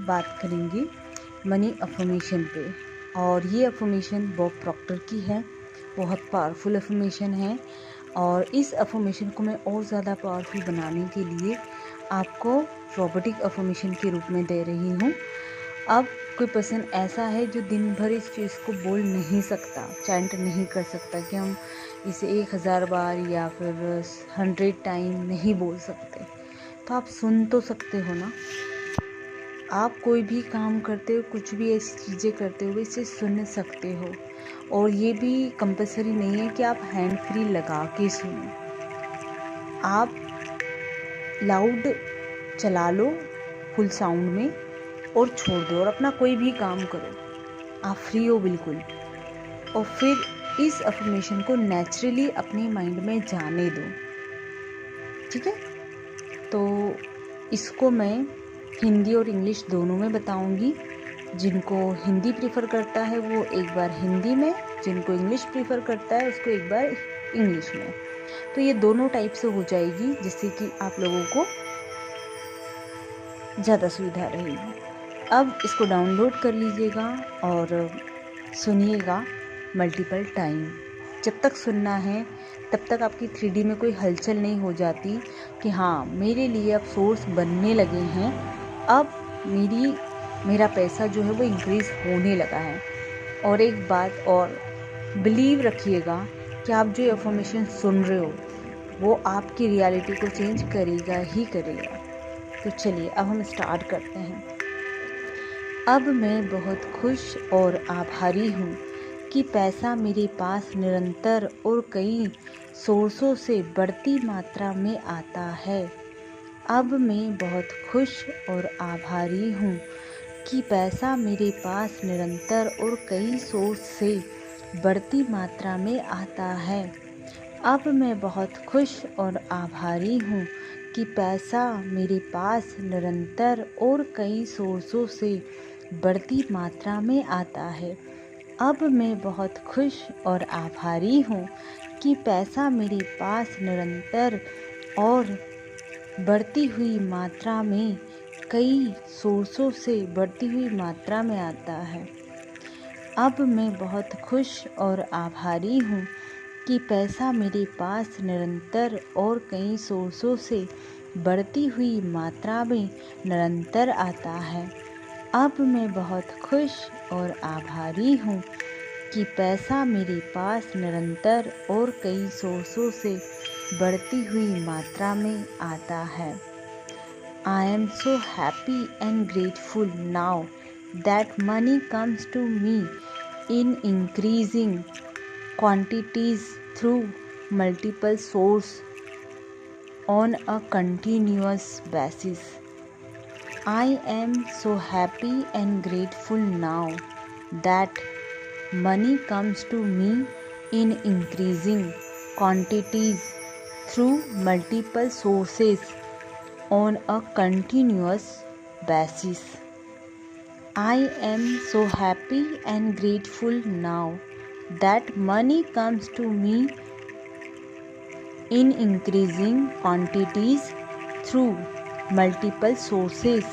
बात करेंगे money affirmation पे। और ये अफर्मेशन बॉब प्रॉक्टर की है, बहुत पावरफुल अफर्मेशन है। और इस अफर्मेशन को मैं और ज़्यादा पावरफुल बनाने के लिए आपको रोबोटिक अफर्मेशन के रूप में दे रही हूँ। अब कोई पर्सन ऐसा है जो दिन भर इस चीज़ को बोल नहीं सकता, चैंट नहीं कर सकता कि हम इसे 1000 बार या फिर 100 टाइम नहीं बोल सकते, तो आप सुन तो सकते हो ना। आप कोई भी काम करते हो, कुछ भी ऐसी चीज़ें करते हो, इसे सुन सकते हो। और ये भी कंपलसरी नहीं है कि आप हैंड फ्री लगा के सुनो। आप लाउड चला लो फुल साउंड में और छोड़ दो और अपना कोई भी काम करो, आप फ्री हो बिल्कुल। और फिर इस अफर्मेशन को नेचुरली अपने माइंड में जाने दो, ठीक है। तो इसको मैं हिंदी और इंग्लिश दोनों में बताऊंगी। जिनको हिंदी प्रीफर करता है वो एक बार हिंदी में, जिनको इंग्लिश प्रीफर करता है उसको एक बार इंग्लिश में। तो ये दोनों टाइप से हो जाएगी, जिससे कि आप लोगों को ज़्यादा सुविधा रहेगी। अब इसको डाउनलोड कर लीजिएगा और सुनिएगा मल्टीपल टाइम। जब तक सुनना है तब तक आपकी 3D में कोई हलचल नहीं हो जाती कि हाँ मेरे लिए अब सोर्स बनने लगे हैं, अब मेरा पैसा जो है वो इंक्रीज़ होने लगा है। और एक बात और, बिलीव रखिएगा कि आप जो अफर्मेशन सुन रहे हो वो आपकी रियलिटी को चेंज करेगा ही करेगा। तो चलिए अब हम स्टार्ट करते हैं। अब मैं बहुत खुश और आभारी हूँ कि पैसा मेरे पास निरंतर और कई सोर्सों से बढ़ती मात्रा में आता है। अब मैं बहुत खुश और आभारी हूँ कि पैसा मेरे पास निरंतर और कई सोर्स से बढ़ती मात्रा में आता है। अब मैं बहुत खुश और आभारी हूँ कि पैसा मेरे पास निरंतर और कई सोर्सों से बढ़ती मात्रा में आता है। अब मैं बहुत खुश और आभारी हूँ कि पैसा मेरे पास निरंतर और बढ़ती हुई मात्रा में कई सोर्सों से बढ़ती हुई मात्रा में आता है। अब मैं बहुत खुश और आभारी हूँ कि पैसा मेरे पास निरंतर और कई सोर्सों से बढ़ती हुई मात्रा में निरंतर आता है। अब मैं बहुत खुश और आभारी हूँ कि पैसा मेरे पास निरंतर और कई सोर्सों से बढ़ती हुई मात्रा में आता है। I am so happy and grateful now that money comes to me in increasing quantities through multiple sources on a continuous basis. I am so happy and grateful now that money comes to me in increasing quantities through multiple sources on a continuous basis. I am so happy and grateful now that money comes to me in increasing quantities through multiple sources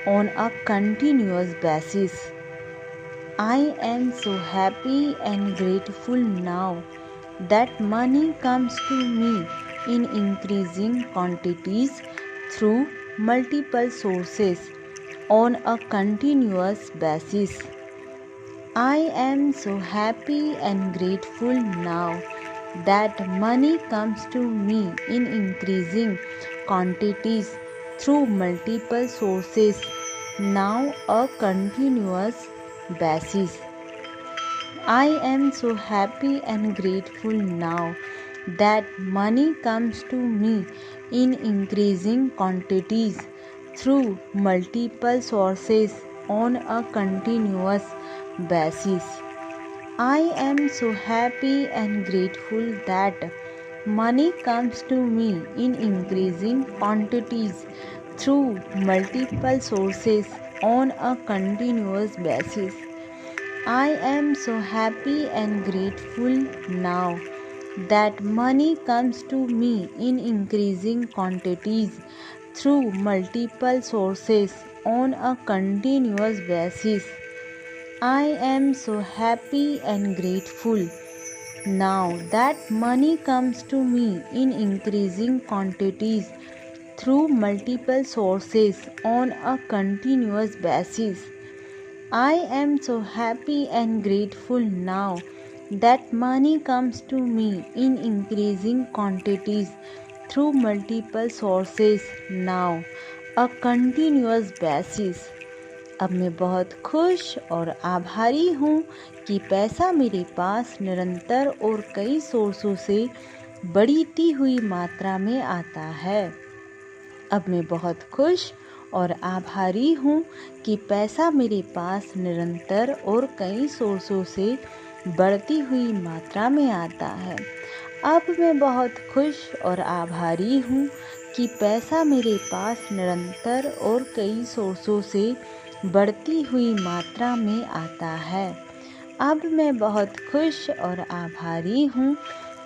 on a continuous basis. I am so happy and grateful now that money comes to me in increasing quantities through multiple sources on a continuous basis. I am so happy and grateful now that money comes to me in increasing quantities through multiple sources now a continuous basis. I am so happy and grateful now that money comes to me in increasing quantities through multiple sources on a continuous basis. I am so happy and grateful that money comes to me in increasing quantities through multiple sources on a continuous basis. I am so happy and grateful now that money comes to me in increasing quantities through multiple sources on a continuous basis. I am so happy and grateful now that money comes to me in increasing quantities through multiple sources on a continuous basis. I am so happy and grateful now that money comes to me in increasing quantities through multiple sources now a continuous basis. अब मैं बहुत खुश और आभारी हूँ कि पैसा मेरे पास निरंतर और कई सोर्सों से बढ़ती हुई मात्रा में आता है। अब मैं बहुत खुश और आभारी हूँ कि पैसा मेरे पास निरंतर और कई सोर्सों से बढ़ती हुई मात्रा में आता है। अब मैं बहुत खुश और आभारी हूँ कि पैसा मेरे पास निरंतर और कई सोर्सों से बढ़ती हुई मात्रा में आता है। अब मैं बहुत खुश और आभारी हूँ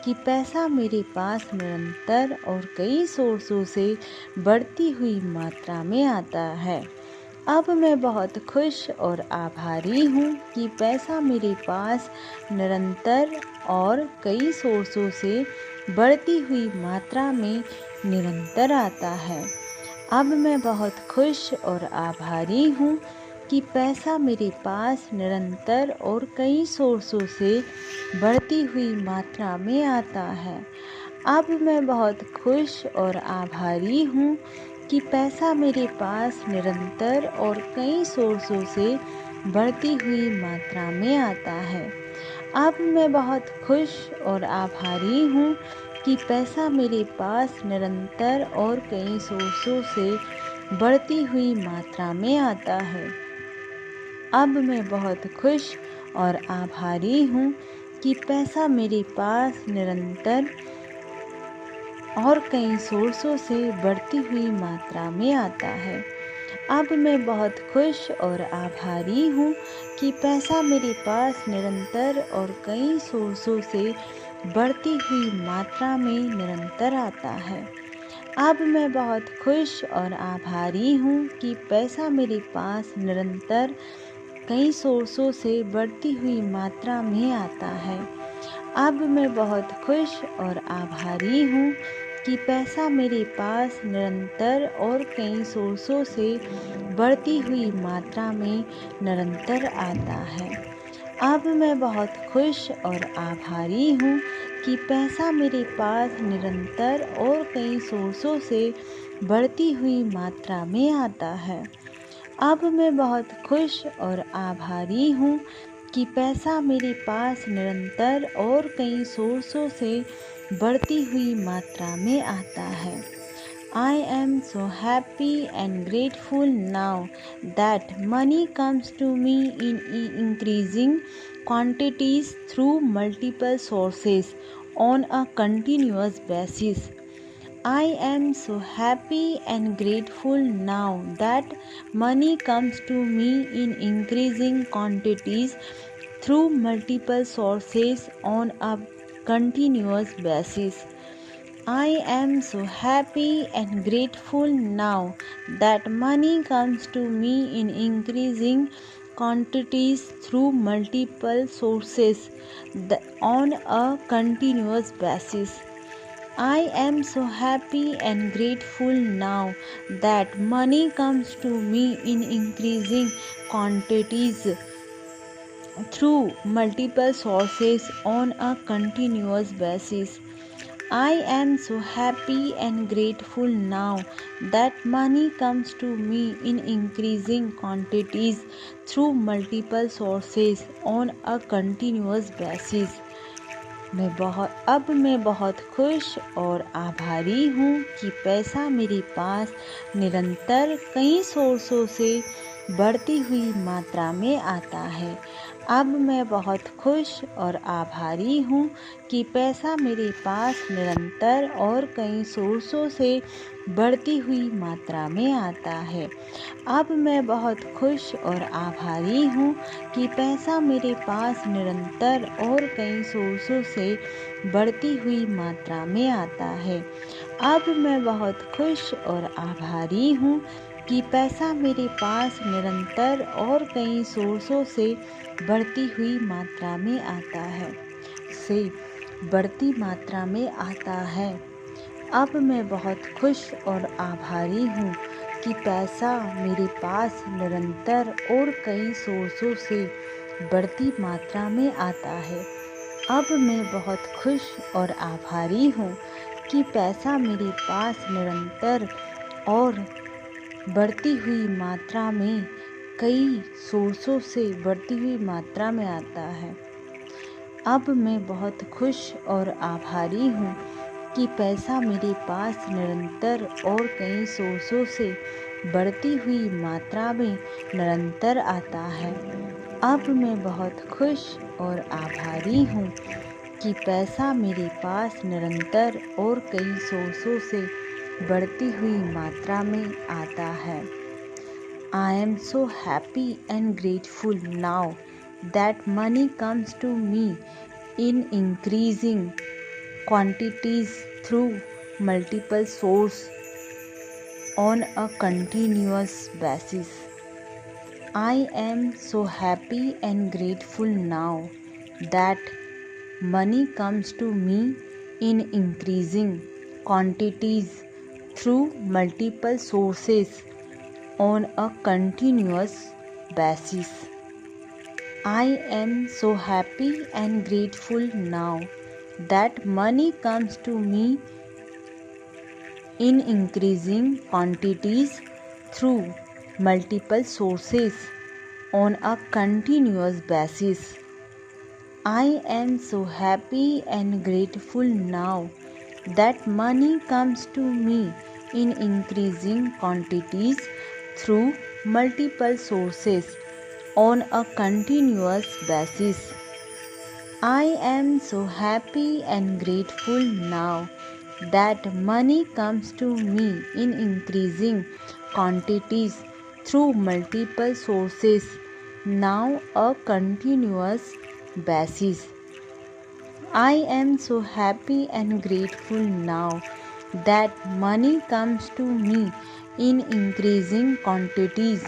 कि पैसा मेरे पास निरंतर और कई सोर्सों से बढ़ती हुई मात्रा में आता है। अब मैं बहुत खुश और आभारी हूँ कि पैसा मेरे पास निरंतर और कई सोर्सों से बढ़ती हुई मात्रा में निरंतर आता है। अब मैं बहुत खुश और आभारी हूँ कि पैसा मेरे पास निरंतर और कई सोर्सों से बढ़ती हुई मात्रा में आता है। अब मैं बहुत खुश और आभारी हूँ कि पैसा मेरे पास निरंतर और कई सोर्सों से बढ़ती हुई मात्रा में आता है। अब मैं बहुत खुश और आभारी हूँ कि पैसा मेरे पास निरंतर और कई सोर्सों से बढ़ती हुई मात्रा में आता है। अब मैं बहुत खुश और आभारी हूँ कि पैसा मेरे पास निरंतर और कई सोर्सों से बढ़ती हुई मात्रा में आता है। अब मैं बहुत खुश और आभारी हूँ कि पैसा मेरे पास निरंतर और कई सोर्सों से बढ़ती हुई मात्रा में निरंतर आता है। अब मैं बहुत खुश और आभारी हूँ कि पैसा मेरे पास निरंतर कई सोर्सों से बढ़ती हुई मात्रा में आता है। अब मैं बहुत खुश और आभारी हूँ कि पैसा मेरे पास निरंतर और कई सोर्सों से बढ़ती हुई मात्रा में निरंतर आता है। अब मैं बहुत खुश और आभारी हूँ कि पैसा मेरे पास निरंतर और कई सोर्सों से बढ़ती हुई मात्रा में आता है। अब मैं बहुत खुश और आभारी हूँ कि पैसा मेरे पास निरंतर और कई सोर्सों से बढ़ती हुई मात्रा में आता है। I am so happy and grateful now that money comes to me in increasing quantities through multiple sources on a continuous basis. I am so happy and grateful now that money comes to me in increasing quantities through multiple sources on a continuous basis. I am so happy and grateful now that money comes to me in increasing quantities through multiple sources on a continuous basis. I am so happy and grateful now that money comes to me in increasing quantities through multiple sources on a continuous basis. I am so happy and grateful now that money comes to me in increasing quantities through multiple sources on a continuous basis. अब मैं बहुत खुश और आभारी हूँ कि पैसा मेरे पास निरंतर कई सोर्सों से बढ़ती हुई मात्रा में आता है। अब मैं बहुत खुश और आभारी हूँ कि पैसा मेरे पास निरंतर और कई सोर्सों से बढ़ती हुई मात्रा में आता है। अब मैं बहुत खुश और आभारी हूँ कि पैसा मेरे पास निरंतर और कई सोर्सों से बढ़ती हुई मात्रा में आता है। अब मैं बहुत खुश और आभारी हूँ कि पैसा मेरे पास निरंतर और कई सोर्सों से बढ़ती हुई मात्रा में आता है, से बढ़ती मात्रा में आता है। अब मैं बहुत खुश और आभारी हूँ कि पैसा मेरे पास निरंतर और कई सोर्सों से बढ़ती मात्रा में आता है। अब मैं बहुत खुश और आभारी हूँ कि पैसा मेरे पास निरंतर और बढ़ती हुई मात्रा में कई सोर्सों से बढ़ती हुई मात्रा में आता है। अब मैं बहुत खुश और आभारी हूँ कि पैसा मेरे पास निरंतर और कई सोर्सों से बढ़ती हुई मात्रा में निरंतर आता है। अब मैं बहुत खुश और आभारी हूँ कि पैसा मेरे पास निरंतर और कई सोर्सों से बढ़ती हुई मात्रा में आता है। I am so happy and grateful now that money comes to me in increasing quantities through multiple sources on a continuous basis. I am so happy and grateful now that money comes to me in increasing quantities through multiple sources on a continuous basis. I am so happy and grateful now that money comes to me in increasing quantities through multiple sources on a continuous basis. I am so happy and grateful now that money comes to me in increasing quantities through multiple sources on a continuous basis. I am so happy and grateful now that money comes to me in increasing quantities through multiple sources now a continuous basis. I am so happy and grateful now that money comes to me in increasing quantities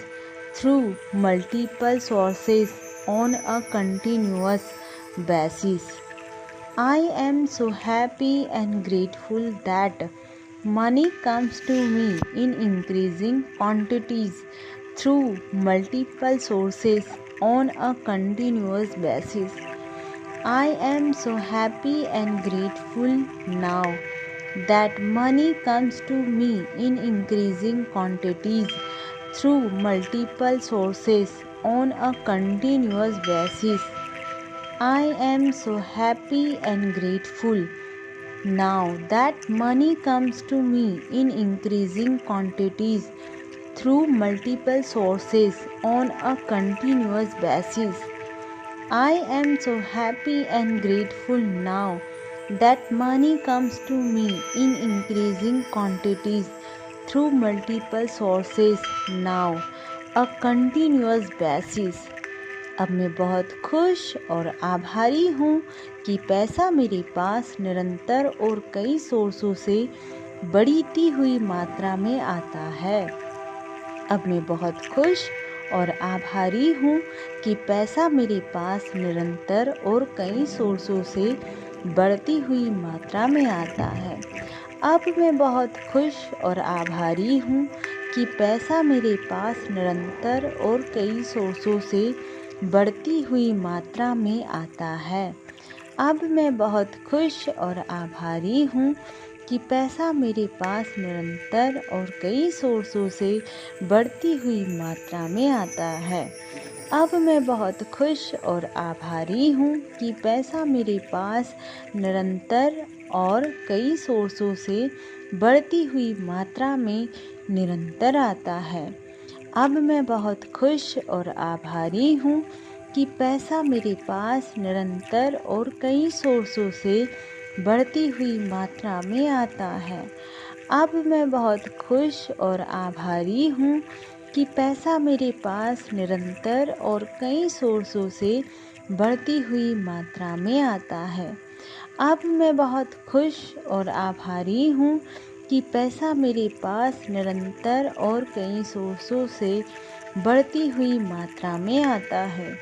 through multiple sources on a continuous basis. I am so happy and grateful that money comes to me in increasing quantities through multiple sources on a continuous basis. I am so happy and grateful now that money comes to me in increasing quantities through multiple sources on a continuous basis. I am so happy and grateful now that money comes to me in increasing quantities through multiple sources on a continuous basis. I am so happy and grateful now that money comes to me in increasing quantities through multiple sources now a continuous basis. अब मैं बहुत खुश और आभारी हूँ कि पैसा मेरे पास निरंतर और कई सोर्सों से बढ़ती हुई मात्रा में आता है। अब मैं बहुत खुश और आभारी हूँ कि पैसा मेरे पास निरंतर और कई सोर्सों से बढ़ती हुई मात्रा में आता है। अब मैं बहुत खुश और आभारी हूँ कि पैसा मेरे पास निरंतर और कई सोर्सों से बढ़ती हुई मात्रा में आता है। अब मैं बहुत खुश और आभारी हूँ कि पैसा मेरे पास निरंतर और कई सोर्सों से बढ़ती हुई मात्रा में आता है। अब मैं बहुत खुश और आभारी हूँ कि पैसा मेरे पास निरंतर और कई सोर्सों से बढ़ती हुई मात्रा में निरंतर आता है। अब मैं बहुत खुश और आभारी हूँ कि पैसा मेरे पास निरंतर और कई सोर्सों से बढ़ती हुई मात्रा में आता है। अब मैं बहुत खुश और आभारी हूँ कि पैसा मेरे पास निरंतर और कई सोर्सों से बढ़ती हुई मात्रा में आता है। अब मैं बहुत खुश और आभारी हूँ कि पैसा मेरे पास निरंतर और कई सोर्सों से बढ़ती हुई मात्रा में आता है।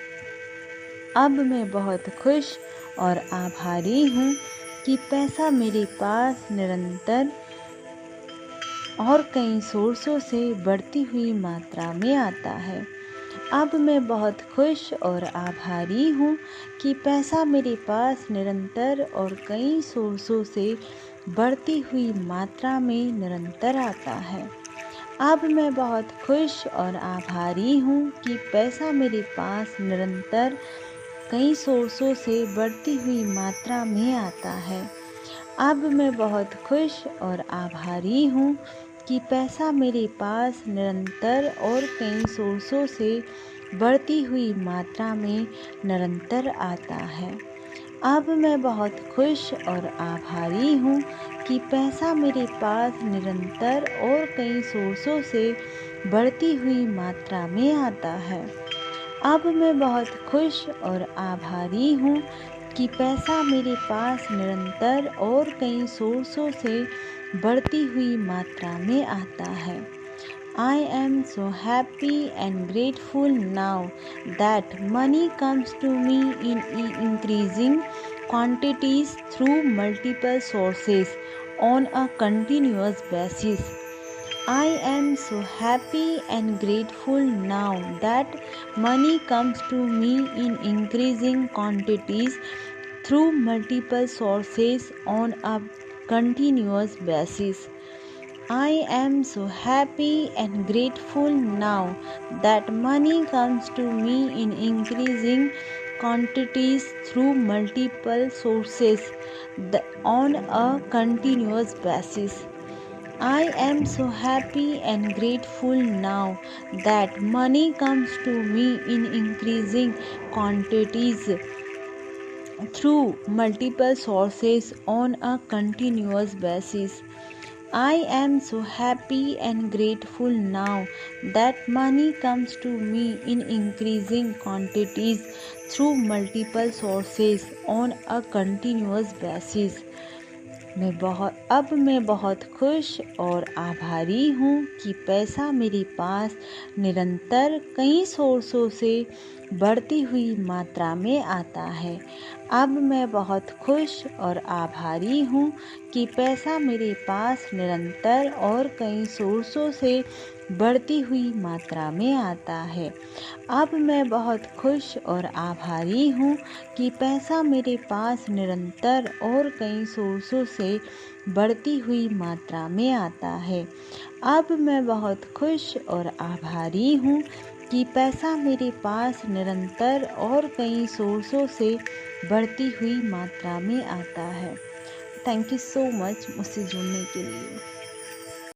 अब मैं बहुत खुश और आभारी हूँ कि पैसा मेरे पास निरंतर और कई सोर्सों से बढ़ती हुई मात्रा में आता है। अब मैं बहुत खुश और आभारी हूँ कि पैसा मेरे पास निरंतर और कई सोर्सों से बढ़ती हुई मात्रा में निरंतर आता है। अब मैं बहुत खुश और आभारी हूँ कि पैसा मेरे पास निरंतर कई सोर्सों से बढ़ती हुई मात्रा में आता है। अब मैं बहुत खुश और आभारी हूँ कि पैसा मेरे पास निरंतर और कई सोर्सों से बढ़ती हुई मात्रा में निरंतर आता है। अब मैं बहुत खुश और आभारी हूँ कि पैसा मेरे पास निरंतर और कई सोर्सों से बढ़ती हुई मात्रा में आता है। अब मैं बहुत खुश और आभारी हूँ कि पैसा मेरे पास निरंतर और कई सोर्सों से बढ़ती हुई मात्रा में आता है। I am so happy and grateful now that money comes to me in increasing quantities through multiple sources on a continuous basis. I am so happy and grateful now that money comes to me in increasing quantities through multiple sources on a continuous basis. I am so happy and grateful now that money comes to me in increasing quantities through multiple sources on a continuous basis. I am so happy and grateful now that money comes to me in increasing quantities through multiple sources on a continuous basis. I am so happy and grateful now that money comes to me in increasing quantities through multiple sources on a continuous basis. अब मैं बहुत खुश और आभारी हूँ कि पैसा मेरे पास निरंतर कई सोर्सों से बढ़ती हुई मात्रा में आता है। अब मैं बहुत खुश और आभारी हूँ कि पैसा मेरे पास निरंतर और कई सोर्सों से बढ़ती हुई मात्रा में आता है। अब मैं बहुत खुश और आभारी हूँ कि पैसा मेरे पास निरंतर और कई सोर्सों से बढ़ती हुई मात्रा में आता है। अब मैं बहुत खुश और आभारी हूँ कि पैसा मेरे पास निरंतर और कई सोर्सों से बढ़ती हुई मात्रा में आता है। थैंक यू सो मच मुझसे जुड़ने के लिए।